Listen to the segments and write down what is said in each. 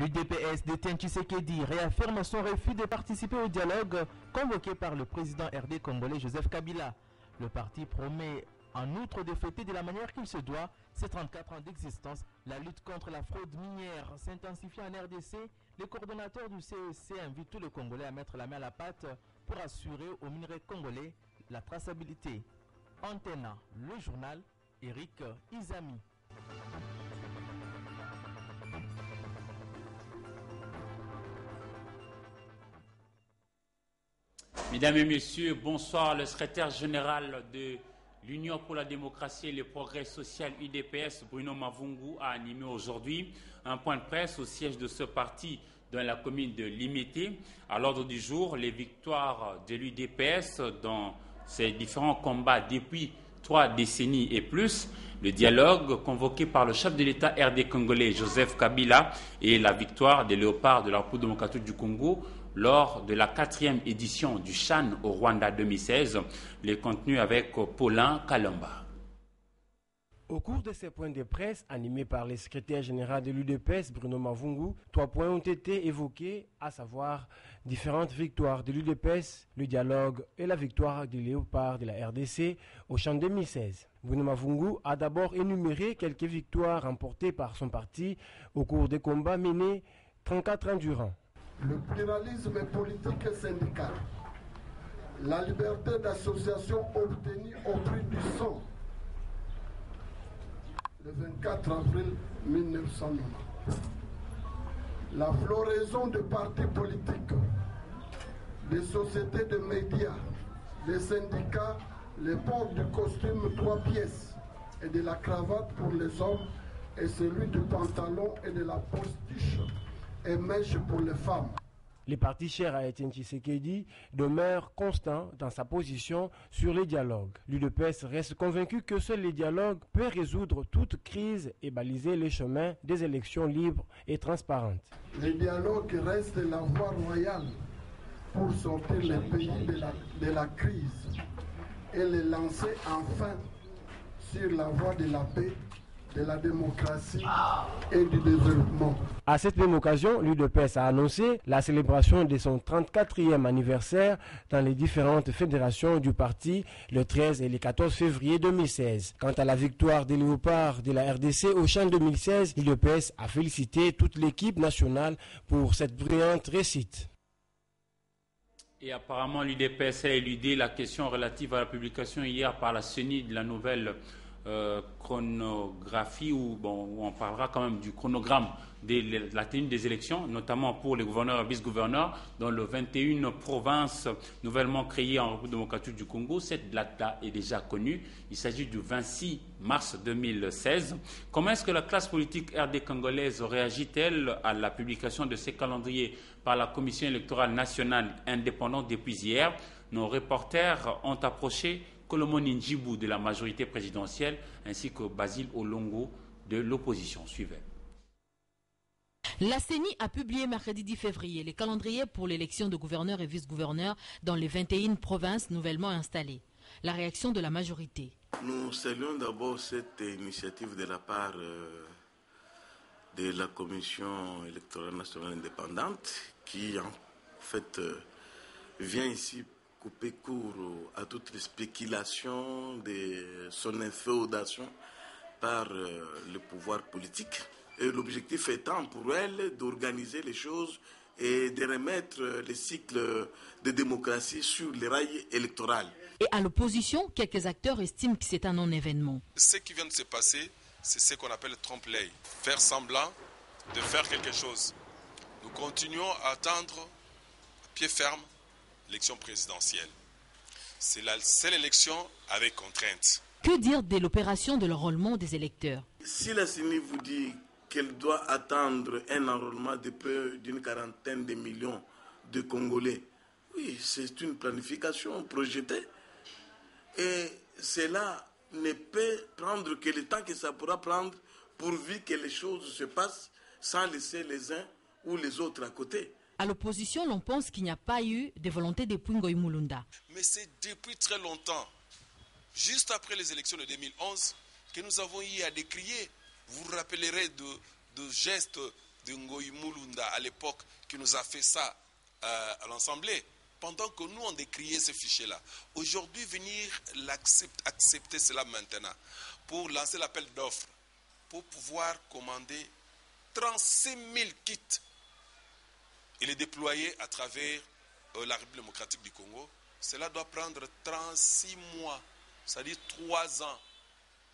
L'UDPS d'Étienne Tshisekedi réaffirme son refus de participer au dialogue convoqué par le président RD congolais Joseph Kabila. Le parti promet en outre de fêter de la manière qu'il se doit ses 34 ans d'existence. La lutte contre la fraude minière s'intensifie en RDC. Les coordonnateurs du CEC invitent tous les Congolais à mettre la main à la pâte pour assurer aux minerais congolais la traçabilité. Antena, le journal, Eric Izami. Mesdames et messieurs, bonsoir. Le secrétaire général de l'Union pour la démocratie et le progrès social UDPS, Bruno Mavungu, a animé aujourd'hui un point de presse au siège de ce parti dans la commune de Limité. À l'ordre du jour, les victoires de l'UDPS dans ces différents combats depuis 3 décennies et plus, le dialogue convoqué par le chef de l'État RD congolais Joseph Kabila et la victoire des léopards de la République démocratique du Congo lors de la 4e édition du Chan au Rwanda 2016. Les contenus avec Paulin Kalamba. Au cours de ces points de presse animés par le secrétaire général de l'UDPS, Bruno Mavungu, 3 points ont été évoqués, à savoir différentes victoires de l'UDPS, le dialogue et la victoire des léopards de la RDC au Chan 2016. Bruno Mavungu a d'abord énuméré quelques victoires remportées par son parti au cours des combats menés 34 ans durant. Le pluralisme politique et syndical, la liberté d'association obtenue au prix du sang, le 24 avril 1990. La floraison de partis politiques, des sociétés de médias, des syndicats, le port du costume 3 pièces et de la cravate pour les hommes et celui du pantalon et de la postiche et mèche pour les femmes. Les partis chers à Étienne Tshisekedi demeurent constants dans sa position sur les dialogues. L'UDPS reste convaincu que seul le dialogue peut résoudre toute crise et baliser les chemins des élections libres et transparentes. Le dialogue reste la voie royale pour sortir le pays de la crise et le lancer enfin sur la voie de la paix, de la démocratie et du développement. À cette même occasion, l'UDPS a annoncé la célébration de son 34e anniversaire dans les différentes fédérations du parti le 13 et le 14 février 2016. Quant à la victoire des léopards de la RDC au Chan 2016, l'UDPS a félicité toute l'équipe nationale pour cette brillante réussite. Et apparemment, l'UDPS a éludé la question relative à la publication hier par la CENI de la nouvelle chronographie où on parlera quand même du chronogramme de la tenue des élections, notamment pour les gouverneurs et vice-gouverneurs dans les 21 provinces nouvellement créées en République démocratique du Congo. Cette date-là est déjà connue. Il s'agit du 26 mars 2016. Comment est-ce que la classe politique RD congolaise réagit-elle à la publication de ces calendriers par la Commission électorale nationale indépendante depuis hier? Nos reporters ont approché Colombo Ninjibou de la majorité présidentielle ainsi que Basile Olongo de l'opposition. Suivez. La CENI a publié mercredi 10 février les calendriers pour l'élection de gouverneurs et vice-gouverneurs dans les 21 provinces nouvellement installées. La réaction de la majorité. Nous saluons d'abord cette initiative de la part de la Commission électorale nationale indépendante qui en fait vient ici couper court à toutes les spéculations de son inféodation par le pouvoir politique. Et l'objectif étant pour elle d'organiser les choses et de remettre les cycles de démocratie sur les rails électoraux. Et à l'opposition, quelques acteurs estiment que c'est un non-événement. Ce qui vient de se passer, c'est ce qu'on appelle trompe-l'œil. Faire semblant de faire quelque chose. Nous continuons à attendre pied ferme l'élection présidentielle. C'est la seule élection avec contrainte. Que dire de l'opération de l'enrôlement des électeurs? Si la CENI vous dit qu'elle doit attendre un enrôlement de peu d'une 40aine de millions de Congolais, oui, c'est une planification projetée. Et cela ne peut prendre que le temps que ça pourra prendre pourvu que les choses se passent sans laisser les uns ou les autres à côté. À l'opposition, l'on pense qu'il n'y a pas eu de volonté de Ngoï Mulunda. Mais c'est depuis très longtemps, juste après les élections de 2011, que nous avons eu à décrier. Vous vous rappellerez de gestes de Ngoï Mulunda à l'époque qui nous a fait ça à l'Assemblée, pendant que nous on décriait ce fichier-là. Aujourd'hui, venir accepter cela maintenant, pour lancer l'appel d'offres, pour pouvoir commander 36 000 kits et les déployer à travers la République démocratique du Congo, cela doit prendre 36 mois, c'est-à-dire 3 ans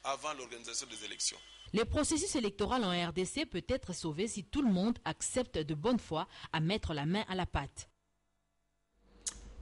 avant l'organisation des élections. Le processus électoral en RDC peut être sauvé si tout le monde accepte de bonne foi à mettre la main à la pâte.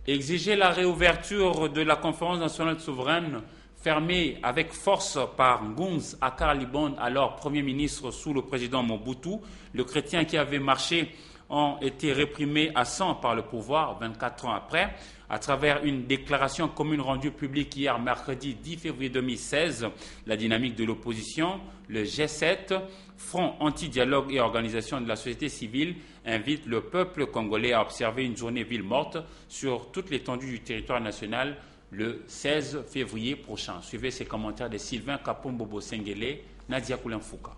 Exiger la réouverture de la conférence nationale souveraine fermée avec force par Ngounz Akaralibon, alors Premier ministre sous le président Mobutu. Le chrétien qui avait marché ont été réprimés à 100 par le pouvoir 24 ans après, à travers une déclaration commune rendue publique hier mercredi 10 février 2016. La dynamique de l'opposition, le G7, Front anti-dialogue et organisation de la société civile, invite le peuple congolais à observer une journée ville morte sur toute l'étendue du territoire national le 16 février prochain. Suivez ces commentaires de Sylvain Kapombobo Sengele, Nadia Koulenfouka.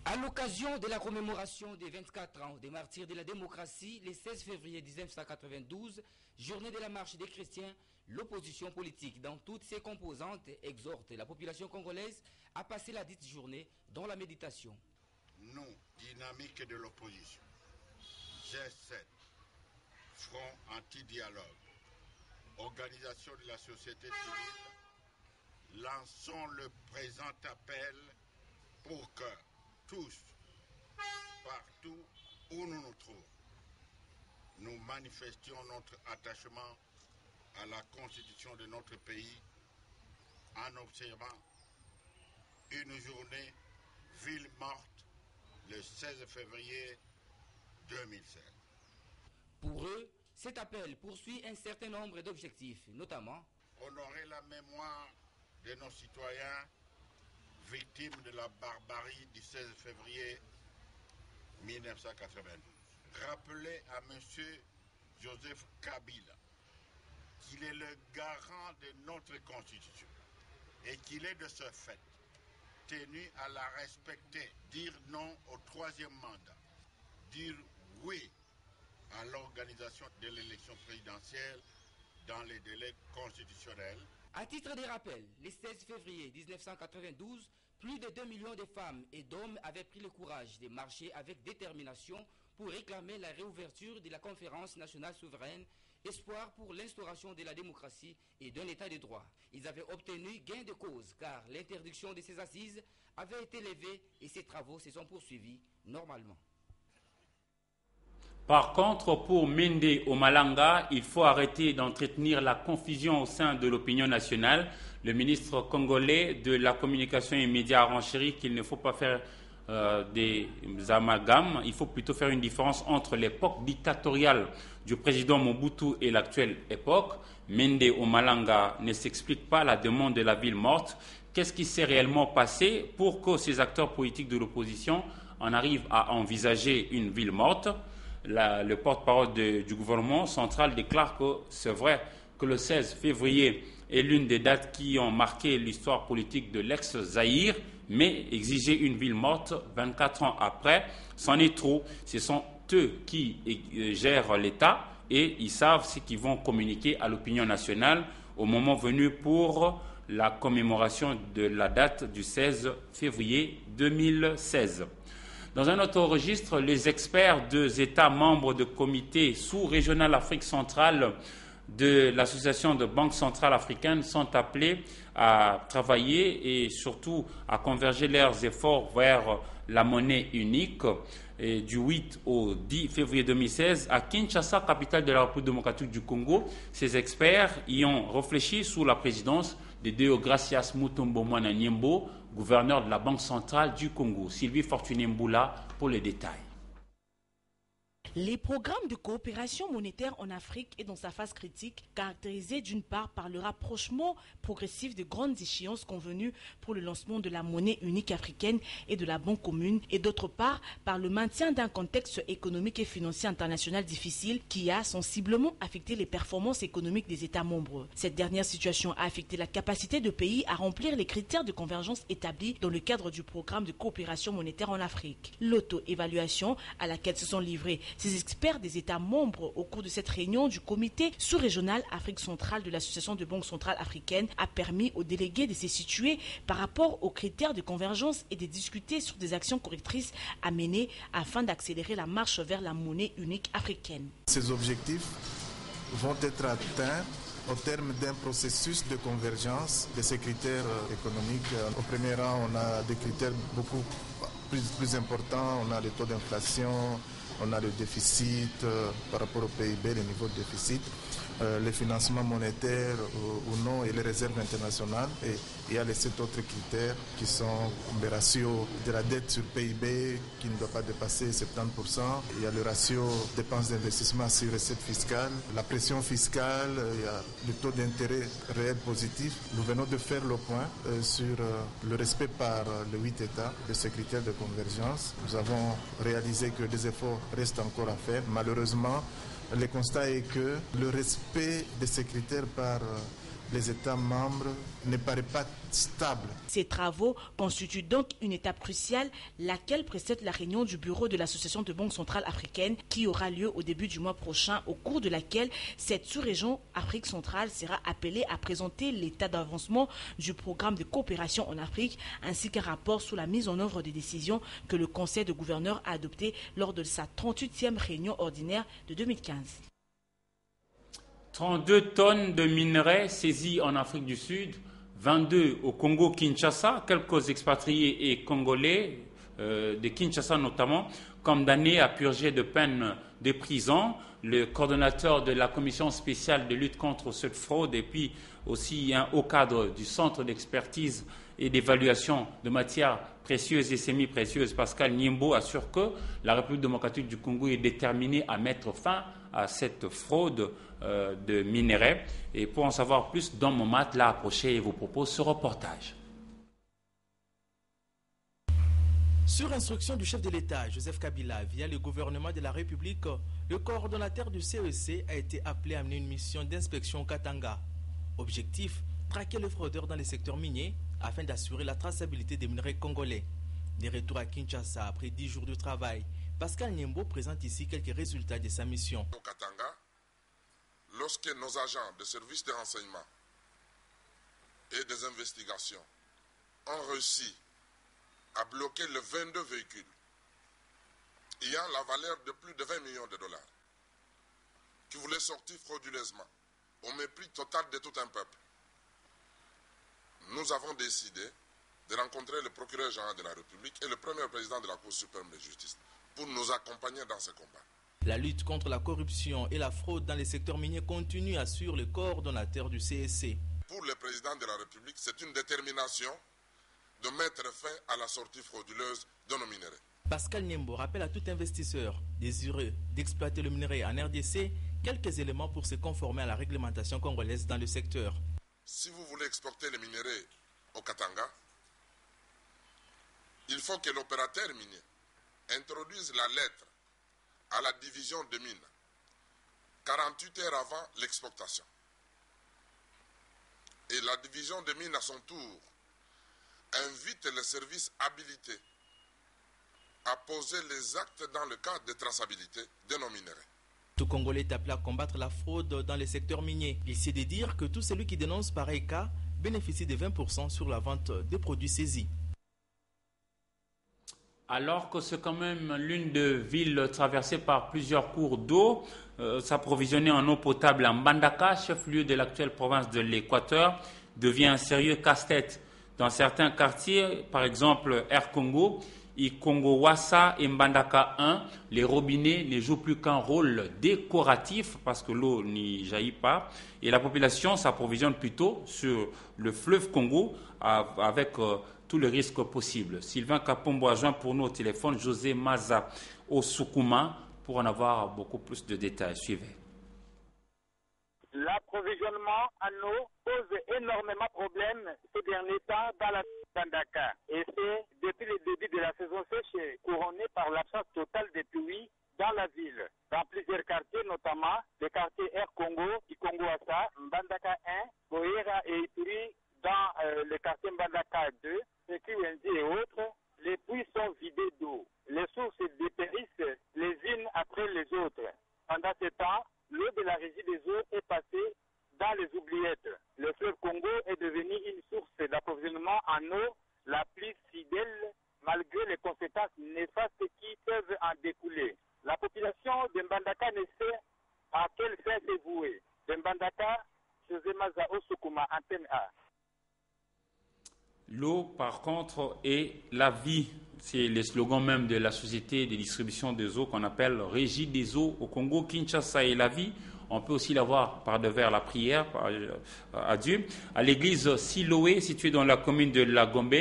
À l'occasion de la commémoration des 24 ans des martyrs de la démocratie, le 16 février 1992, journée de la marche des chrétiens, l'opposition politique dans toutes ses composantes exhorte la population congolaise à passer la dite journée dans la méditation. Nous, dynamique de l'opposition, G7, Front anti-dialogue, organisation de la société civile, lançons le présent appel pour que tous, partout où nous nous trouvons, nous manifestions notre attachement à la constitution de notre pays en observant une journée ville morte le 16 février 2016. Pour eux, cet appel poursuit un certain nombre d'objectifs, notamment honorer la mémoire de nos citoyens victimes de la barbarie du 16 février 1992. Rappeler à M. Joseph Kabila qu'il est le garant de notre Constitution et qu'il est de ce fait tenu à la respecter, dire non au troisième mandat, dire oui à l'organisation de l'élection présidentielle dans les délais constitutionnels. À titre de rappel, le 16 février 1992, plus de 2 millions de femmes et d'hommes avaient pris le courage de marcher avec détermination pour réclamer la réouverture de la conférence nationale souveraine, espoir pour l'instauration de la démocratie et d'un état de droit. Ils avaient obtenu gain de cause car l'interdiction de ces assises avait été levée et ces travaux se sont poursuivis normalement. Par contre, pour Mende Omalanga, il faut arrêter d'entretenir la confusion au sein de l'opinion nationale. Le ministre congolais de la communication et médias a renchéri qu'il ne faut pas faire des amalgames. Il faut plutôt faire une différence entre l'époque dictatoriale du président Mobutu et l'actuelle époque. Mende Omalanga ne s'explique pas la demande de la ville morte. Qu'est-ce qui s'est réellement passé pour que ces acteurs politiques de l'opposition en arrivent à envisager une ville morte? Le porte-parole du gouvernement central déclare que c'est vrai que le 16 février est l'une des dates qui ont marqué l'histoire politique de l'ex-Zaïre, mais exiger une ville morte 24 ans après, c'en est trop. Ce sont eux qui gèrent l'État et ils savent ce qu'ils vont communiquer à l'opinion nationale au moment venu pour la commémoration de la date du 16 février 2016. Dans un autre registre, les experts des États membres de comité sous-régional Afrique centrale de l'Association de banques centrales africaines sont appelés à travailler et surtout à converger leurs efforts vers la monnaie unique. Et du 8 au 10 février 2016, à Kinshasa, capitale de la République démocratique du Congo, ces experts y ont réfléchi sous la présidence de Deogracias Mutombo Mwana Niembo, gouverneur de la Banque centrale du Congo. Sylvie Fortuné Mboula pour les détails. Les programmes de coopération monétaire en Afrique est dans sa phase critique, caractérisée d'une part par le rapprochement progressif des grandes échéances convenues pour le lancement de la monnaie unique africaine et de la banque commune, et d'autre part par le maintien d'un contexte économique et financier international difficile qui a sensiblement affecté les performances économiques des États membres. Cette dernière situation a affecté la capacité de pays à remplir les critères de convergence établis dans le cadre du programme de coopération monétaire en Afrique. L'auto-évaluation à laquelle se sont livrés ces experts des États membres au cours de cette réunion du comité sous-régional Afrique centrale de l'Association de banques centrales africaines a permis aux délégués de se situer par rapport aux critères de convergence et de discuter sur des actions correctrices à mener afin d'accélérer la marche vers la monnaie unique africaine. Ces objectifs vont être atteints au terme d'un processus de convergence de ces critères économiques. Au premier rang, on a des critères beaucoup plus importants. On a le taux d'inflation, on a le déficit par rapport au PIB, le niveau de déficit, les financements monétaires ou non et les réserves internationales. Et il y a les 7 autres critères qui sont le ratio de la dette sur PIB qui ne doit pas dépasser 70%. Il y a le ratio dépenses d'investissement sur recettes fiscales, la pression fiscale, il y a le taux d'intérêt réel positif. Nous venons de faire le point sur le respect par les 8 États de ces critères de convergence. Nous avons réalisé que des efforts restent encore à faire. Malheureusement, le constat est que le respect de ces critères par les États membres ne paraît pas stable. Ces travaux constituent donc une étape cruciale, laquelle précède la réunion du bureau de l'Association de banques centrales africaines qui aura lieu au début du mois prochain, au cours de laquelle cette sous-région Afrique centrale sera appelée à présenter l'état d'avancement du programme de coopération en Afrique, ainsi qu'un rapport sur la mise en œuvre des décisions que le Conseil de gouverneurs a adoptées lors de sa 38e réunion ordinaire de 2015. 32 tonnes de minerais saisis en Afrique du Sud, 22 au Congo-Kinshasa, quelques expatriés et congolais, de Kinshasa notamment, condamnés à purger de peine de prison. Le coordonnateur de la commission spéciale de lutte contre cette fraude et puis aussi un haut cadre du centre d'expertise et d'évaluation de matières précieuses et semi-précieuses, Pascal Niembo, assure que la République démocratique du Congo est déterminée à mettre fin à cette fraude de minerais. Et pour en savoir plus, Don Momat l'a approché et vous propose ce reportage. Sur instruction du chef de l'État, Joseph Kabila, via le gouvernement de la République, le coordonnateur du CEC a été appelé à mener une mission d'inspection au Katanga. Objectif, traquer les fraudeurs dans les secteurs miniers afin d'assurer la traçabilité des minerais congolais. Des retours à Kinshasa après 10 jours de travail, Pascal Niembo présente ici quelques résultats de sa mission. Au Katanga, lorsque nos agents de services de renseignement et des investigations ont réussi à bloquer les 22 véhicules ayant la valeur de plus de 20 millions de dollars qui voulaient sortir frauduleusement au mépris total de tout un peuple, nous avons décidé de rencontrer le procureur général de la République et le premier président de la Cour suprême de justice pour nous accompagner dans ce combat. La lutte contre la corruption et la fraude dans les secteurs miniers continue, assure le coordonnateur du CSC. Pour le président de la République, c'est une détermination de mettre fin à la sortie frauduleuse de nos minerais. Pascal Niembo rappelle à tout investisseur désireux d'exploiter le minerai en RDC quelques éléments pour se conformer à la réglementation congolaise dans le secteur. Si vous voulez exporter les minerais au Katanga, il faut que l'opérateur minier introduise la lettre à la division de mines 48 heures avant l'exportation. Et la division de mines, à son tour, invite les services habilités à poser les actes dans le cadre de traçabilité de nos minerais. Tout Congolais est appelé à combattre la fraude dans les secteurs miniers. Il s'est de dire que tout celui qui dénonce pareil cas bénéficie de 20% sur la vente des produits saisis. Alors que c'est quand même l'une des villes traversées par plusieurs cours d'eau, s'approvisionner en eau potable en Mbandaka, chef-lieu de l'actuelle province de l'Équateur, devient un sérieux casse-tête. Dans certains quartiers, par exemple Air Congo, Ikongo-Wassa et Mbandaka 1, les robinets ne jouent plus qu'un rôle décoratif parce que l'eau n'y jaillit pas et la population s'approvisionne plutôt sur le fleuve Congo avec tous les risques possibles. Sylvain Kapombo a joint pour nous au téléphone José Maza Osukuma, Pour en avoir beaucoup plus de détails, suivez. L'approvisionnement en eau pose énormément de problèmes ces derniers temps dans la Mbandaka. Et c'est depuis le début de la saison sèche couronné par l'absence totale de pluie dans la ville. Dans plusieurs quartiers, notamment les quartiers Air Congo, Ikongo-Assa, Mbandaka 1, Boyera et Ituri, dans le quartier Mbandaka 2, Sekiwenzi et autres, les puits sont vidés d'eau. Les sources dépérissent les unes après les autres. Pendant ce temps, l'eau de la régie des eaux est passée dans les oubliettes. Le fleuve Congo est devenu une source d'approvisionnement en eau la plus fidèle malgré les conséquences néfastes qui peuvent en découler. La population de Mbandaka ne sait à quelle fin se vouer. De Mbandaka, José Maza Osukuma, Antenne A. L'eau, par contre, est la vie. C'est le slogan même de la société de distribution des eaux qu'on appelle Régie des eaux au Congo. Kinshasa est la vie. On peut aussi l'avoir par devers la prière à Dieu. À l'église Siloé, située dans la commune de Lagombe,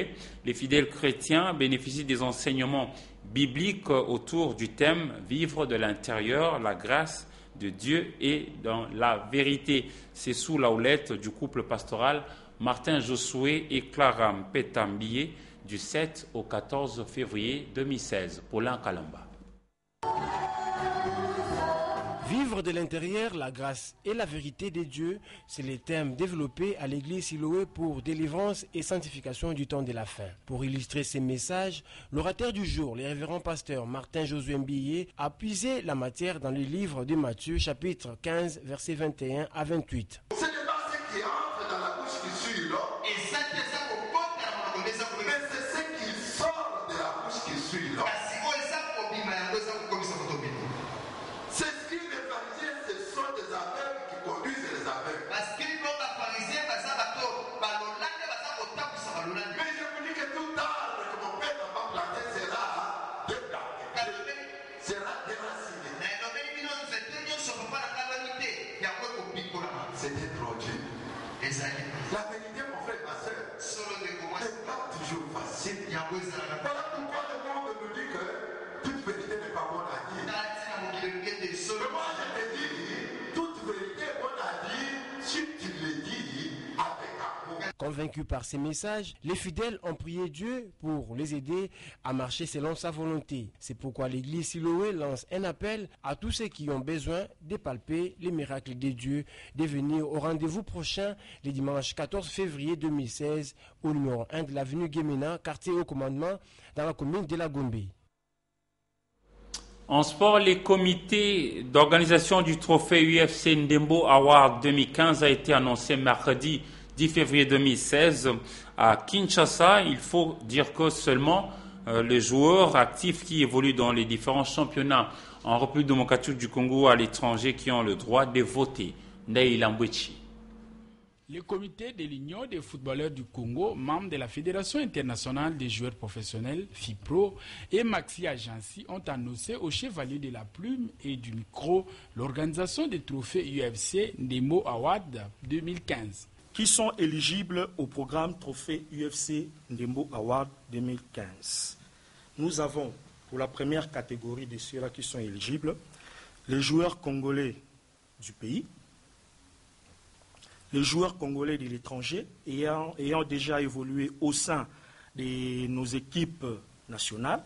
les fidèles chrétiens bénéficient des enseignements bibliques autour du thème « Vivre de l'intérieur, la grâce de Dieu et dans la vérité ». C'est sous la houlette du couple pastoral Martin Josué et Clara Mpetambie du 7 au 14 février 2016. Paulin Kalamba. Vivre de l'intérieur, la grâce et la vérité de Dieu, c'est les thèmes développés à l'église Siloé pour délivrance et sanctification du temps de la fin. Pour illustrer ces messages, l'orateur du jour, le révérend pasteur Martin Josué Mbilé, a puisé la matière dans le livre de Matthieu, chapitre 15, versets 21 à 28. Ce n'est pas ce qui entre dans la bouche qui suit l'eau, mais c'est ce qui sort de la bouche qui suit l'eau. C'est ce qui les pharisiens, ce sont des aveugles qui conduisent les aveugles. Mais je vous dis que tout arbre que mon père n'a pas planté sera débranché, sera déraciné. C'est des produits. La vérité, mon frère, ma soeur, n'est pas toujours facile. Voilà pourquoi le monde nous dit que toute vérité n'est pas bonne à dire. Mais moi, je te dis, toute vérité est bonne à dire si tu le dis avec amour. Convaincus par ces messages, les fidèles ont prié Dieu pour les aider à marcher selon sa volonté. C'est pourquoi l'église Siloé lance un appel à tous ceux qui ont besoin de palper les miracles de Dieu, de venir au rendez-vous prochain le dimanche 14 février 2016 au numéro 1 de l'avenue Guémena, quartier au commandement, dans la commune de Lagombe. En sport, les comités d'organisation du trophée UFC Ndembo Award 2015 a été annoncé mercredi 10 février 2016 à Kinshasa. Il faut dire que seulement les joueurs actifs qui évoluent dans les différents championnats en République démocratique du Congo à l'étranger qui ont le droit de voter. Ndei Lambwechi. Le comité de l'Union des footballeurs du Congo, membre de la Fédération internationale des joueurs professionnels, FIPRO, et Maxi Agency ont annoncé au chevalier de la plume et du micro l'organisation des trophées UFC Ndembo Award 2015. Qui sont éligibles au programme Trophée UFC Ndembo Award 2015. Nous avons, pour la première catégorie de ceux-là qui sont éligibles, les joueurs congolais du pays, les joueurs congolais de l'étranger ayant déjà évolué au sein de nos équipes nationales,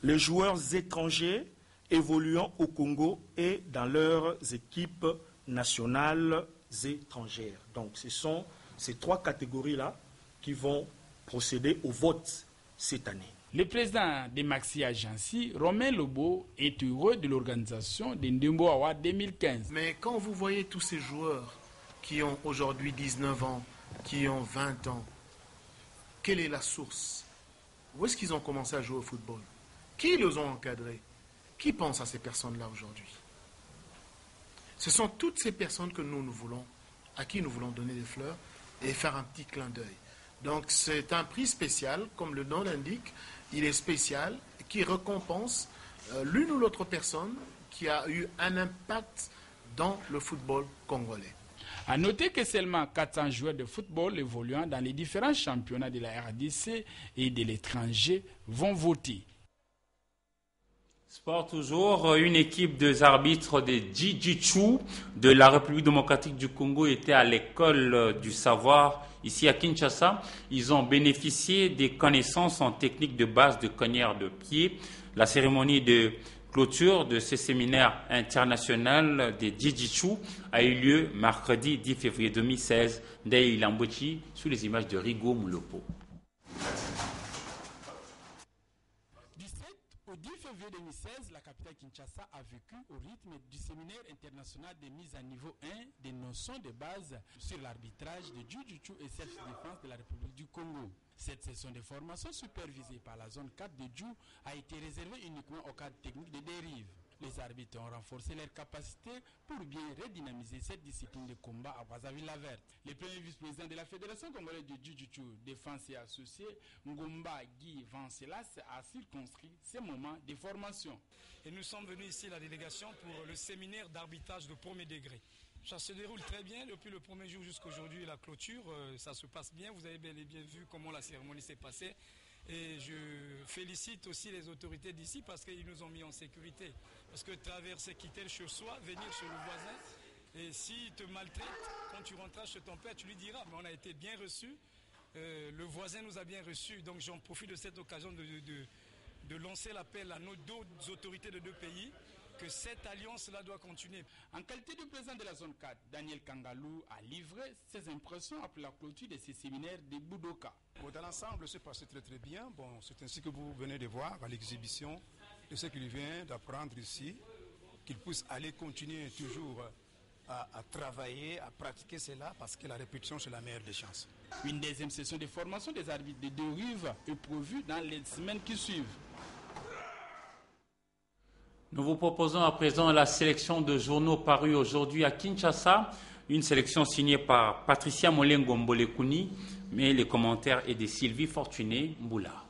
les joueurs étrangers évoluant au Congo et dans leurs équipes nationales étrangères. Donc ce sont ces trois catégories-là qui vont procéder au vote cette année. Le président de Maxi Agency, Romain Lobo, est heureux de l'organisation des Ndembo Award 2015. Mais quand vous voyez tous ces joueurs qui ont aujourd'hui 19 ans, qui ont 20 ans, quelle est la source? Où est-ce qu'ils ont commencé à jouer au football? Qui les ont encadrés? Qui pense à ces personnes-là aujourd'hui? Ce sont toutes ces personnes que nous voulons, à qui nous voulons donner des fleurs et faire un petit clin d'œil. Donc c'est un prix spécial, comme le nom l'indique, il est spécial, qui récompense l'une ou l'autre personne qui a eu un impact dans le football congolais. A noter que seulement 400 joueurs de football évoluant dans les différents championnats de la RDC et de l'étranger vont voter. Sport toujours, une équipe des arbitres de Jiu-Jitsu de la République démocratique du Congo était à l'école du savoir ici à Kinshasa. Ils ont bénéficié des connaissances en technique de base de cogneur de pied. La cérémonie de clôture de ce séminaire international de Jiu-Jitsu a eu lieu mercredi 10 février 2016 d'Aïe Lambochi sous les images de Rigo Moulopo. Au 10 février 2016, la capitale Kinshasa a vécu au rythme du séminaire international de mise à niveau 1 des notions de base sur l'arbitrage de Jiu-Jitsu et self-défense de la République du Congo. Cette session de formation supervisée par la zone 4 de Jiu a été réservée uniquement aux cadres techniques de dérive. Les arbitres ont renforcé leurs capacités pour bien redynamiser cette discipline de combat à Brazzaville-la-Verte. Le premier vice-président de la Fédération congolaise de Jiu-Jitsu, Défense et Associés, Ngomba Guy Vancelas, a circonscrit ces moments de formation. Et nous sommes venus ici, la délégation, pour le séminaire d'arbitrage de premier degré. Ça se déroule très bien depuis le premier jour jusqu'à aujourd'hui, la clôture, ça se passe bien. Vous avez bel et bien vu comment la cérémonie s'est passée. Et je félicite aussi les autorités d'ici parce qu'ils nous ont mis en sécurité. Parce que traverser, quitter le chez soi, venir sur le voisin, et s'il te maltraite, quand tu rentras chez ton père, tu lui diras, mais on a été bien reçus, le voisin nous a bien reçus. Donc j'en profite de cette occasion de lancer l'appel à nos deux autorités de deux pays, que cette alliance-là doit continuer. En qualité de président de la zone 4, Daniel Kangalou a livré ses impressions après la clôture de ces séminaires de Boudoka. Dans l'ensemble, c'est passé très très bien. Bon, c'est ainsi que vous venez de voir à l'exhibition de ce qu'il vient d'apprendre ici, qu'il puisse aller continuer toujours à travailler, à pratiquer cela, parce que la répétition, c'est la meilleure des chances. Une deuxième session de formation des arbitres de deux rives est prévue dans les semaines qui suivent. Nous vous proposons à présent la sélection de journaux parus aujourd'hui à Kinshasa, une sélection signée par Patricia Molengo Mbolekuni, mais les commentaires est de Sylvie Fortuné Mboula.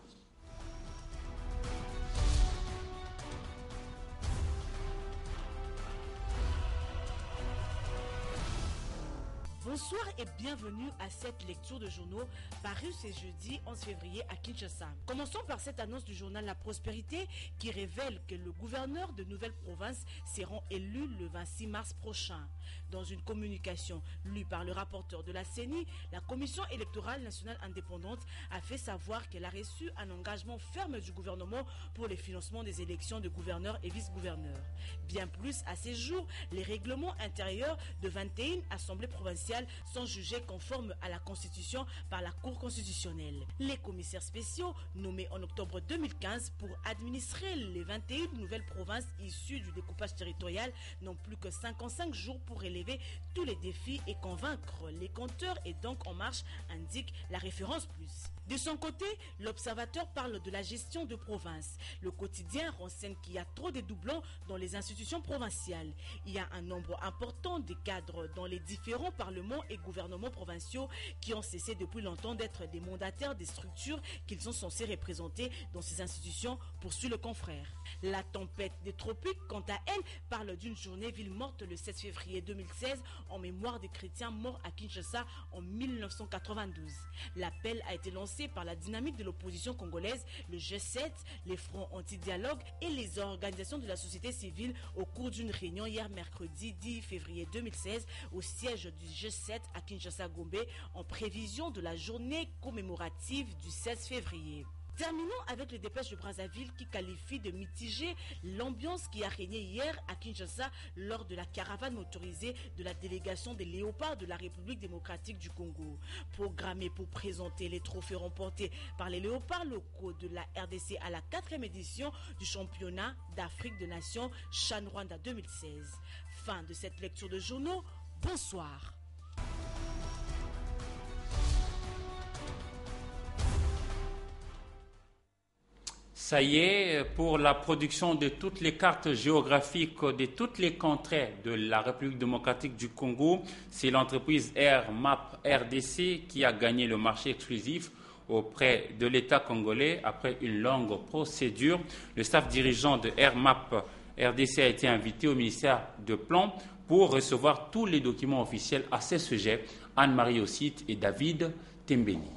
Bonsoir et bienvenue à cette lecture de journaux parue ce jeudi 11 février à Kinshasa. Commençons par cette annonce du journal La Prospérité qui révèle que le gouverneur de Nouvelle-Province seront élus le 26 mars prochain. Dans une communication lue par le rapporteur de la CENI, la Commission électorale nationale indépendante a fait savoir qu'elle a reçu un engagement ferme du gouvernement pour le financement des élections de gouverneurs et vice-gouverneurs. Bien plus, à ces jours, les règlements intérieurs de 21 assemblées provinciales sont jugés conformes à la Constitution par la Cour constitutionnelle. Les commissaires spéciaux, nommés en octobre 2015 pour administrer les 21 nouvelles provinces issues du découpage territorial, n'ont plus que 55 jours pour relever tous les défis et convaincre les compteurs et donc en marche, indique la référence plus. De son côté, l'observateur parle de la gestion de province. Le quotidien renseigne qu'il y a trop de doublons dans les institutions provinciales. Il y a un nombre important de cadres dans les différents parlements et gouvernements provinciaux qui ont cessé depuis longtemps d'être des mandataires des structures qu'ils sont censés représenter dans ces institutions, poursuit le confrère. La tempête des tropiques, quant à elle, parle d'une journée ville morte le 7 février 2016 en mémoire des chrétiens morts à Kinshasa en 1992. L'appel a été lancé par la dynamique de l'opposition congolaise, le G7, les fronts anti-dialogue et les organisations de la société civile au cours d'une réunion hier mercredi 10 février 2016 au siège du G7 à Kinshasa-Gombe en prévision de la journée commémorative du 16 février. Terminons avec les dépêches de Brazzaville qui qualifient de mitigée l'ambiance qui a régné hier à Kinshasa lors de la caravane motorisée de la délégation des léopards de la République démocratique du Congo. Programmée pour présenter les trophées remportés par les léopards locaux de la RDC à la 4e édition du championnat d'Afrique des Nations Chan Rwanda 2016. Fin de cette lecture de journaux. Bonsoir. Ça y est, pour la production de toutes les cartes géographiques de toutes les contrées de la République démocratique du Congo, c'est l'entreprise AirMap RDC qui a gagné le marché exclusif auprès de l'État congolais après une longue procédure. Le staff dirigeant de AirMap RDC a été invité au ministère de Plan pour recevoir tous les documents officiels à ce sujet. Anne-Marie Ossite et David Tembeni.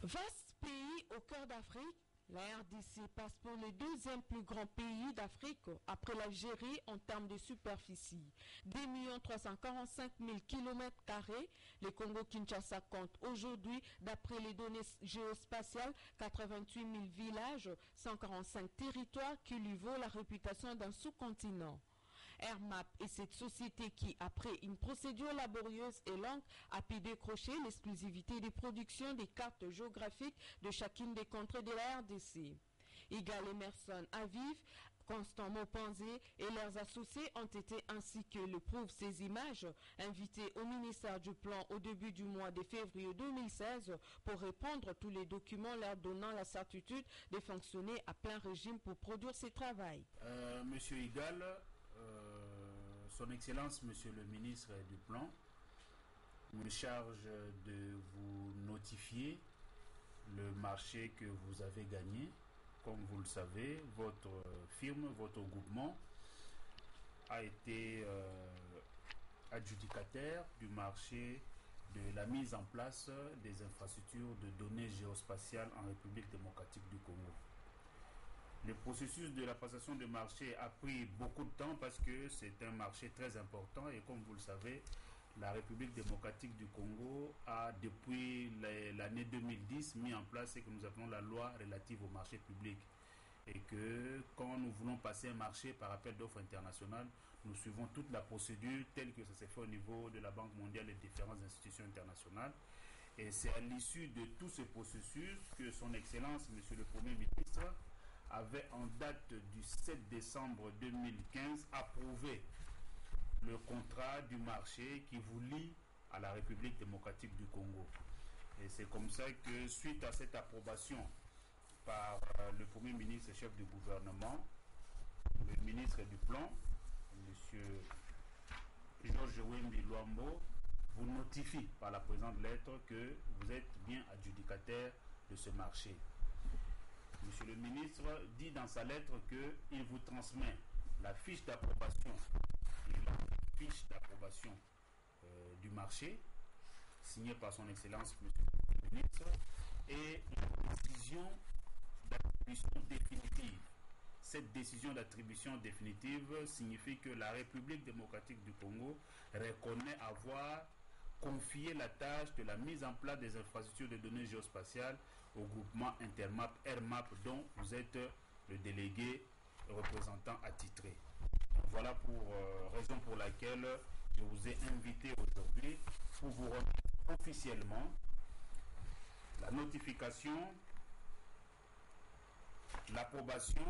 Vaste pays au cœur d'Afrique, la RDC passe pour le deuxième plus grand pays d'Afrique après l'Algérie en termes de superficie. 2 345 000 km², le Congo-Kinshasa compte aujourd'hui, d'après les données géospatiales, 88 000 villages, 145 territoires qui lui vaut la réputation d'un sous-continent. Airmap est cette société qui, après une procédure laborieuse et longue, a pu décrocher l'exclusivité des productions des cartes géographiques de chacune des contrées de la RDC. Igal Emerson Aviv, Constant Mopanzé et leurs associés ont été, ainsi que le prouvent ces images, invités au ministère du Plan au début du mois de février 2016 pour répondre à tous les documents leur donnant la certitude de fonctionner à plein régime pour produire ces travaux. Monsieur Igal, Son Excellence, Monsieur le ministre du Plan, me charge de vous notifier le marché que vous avez gagné. Comme vous le savez, votre firme, votre groupement a été adjudicataire du marché de la mise en place des infrastructures de données géospatiales en République démocratique du Congo. Le processus de la passation de marché a pris beaucoup de temps parce que c'est un marché très important et comme vous le savez, la République démocratique du Congo a depuis l'année 2010 mis en place ce que nous appelons la loi relative au marché public. Et que quand nous voulons passer un marché par appel d'offres internationales, nous suivons toute la procédure telle que ça s'est fait au niveau de la Banque mondiale et différentes institutions internationales. Et c'est à l'issue de tout ce processus que Son Excellence, Monsieur le Premier ministre, avait en date du 7 décembre 2015 approuvé le contrat du marché qui vous lie à la République démocratique du Congo. Et c'est comme ça que suite à cette approbation par le Premier ministre et chef du gouvernement, le ministre du Plan, M. Georges Wembi Luambo, vous notifie par la présente lettre que vous êtes bien adjudicataire de ce marché. Monsieur le ministre dit dans sa lettre qu'il vous transmet la fiche d'approbation du marché signée par son Excellence Monsieur le ministre et la décision d'attribution définitive. Cette décision d'attribution définitive signifie que la République démocratique du Congo reconnaît avoir confié la tâche de la mise en place des infrastructures de données géospatiales au groupement Intermap Airmap dont vous êtes le délégué représentant attitré. Voilà raison pour laquelle je vous ai invité aujourd'hui pour vous remettre officiellement la notification, l'approbation,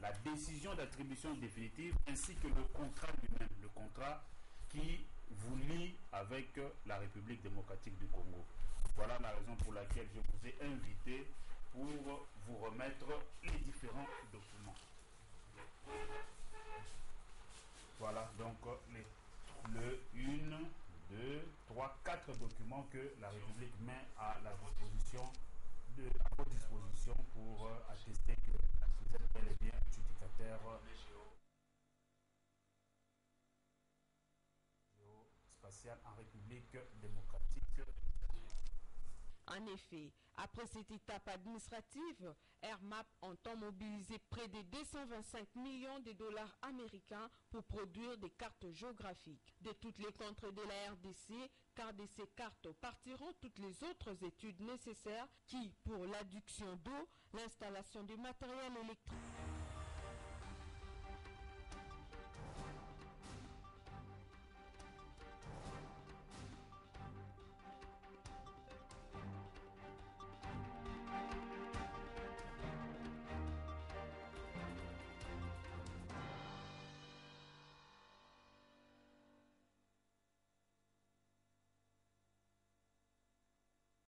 la décision d'attribution définitive ainsi que le contrat lui-même, le contrat qui vous lie avec la République démocratique du Congo. Voilà la raison pour laquelle je vous ai invité pour vous remettre les différents documents. Voilà donc le 1, 2, 3, 4 documents que la République met à votre disposition pour attester que vous êtes bel et bien adjudicataire géospatial en République démocratique. En effet, après cette étape administrative, Airmap entend mobiliser près de 225 millions de dollars américains pour produire des cartes géographiques de toutes les contrées de la RDC, car de ces cartes partiront toutes les autres études nécessaires qui, pour l'adduction d'eau, l'installation du matériel électrique,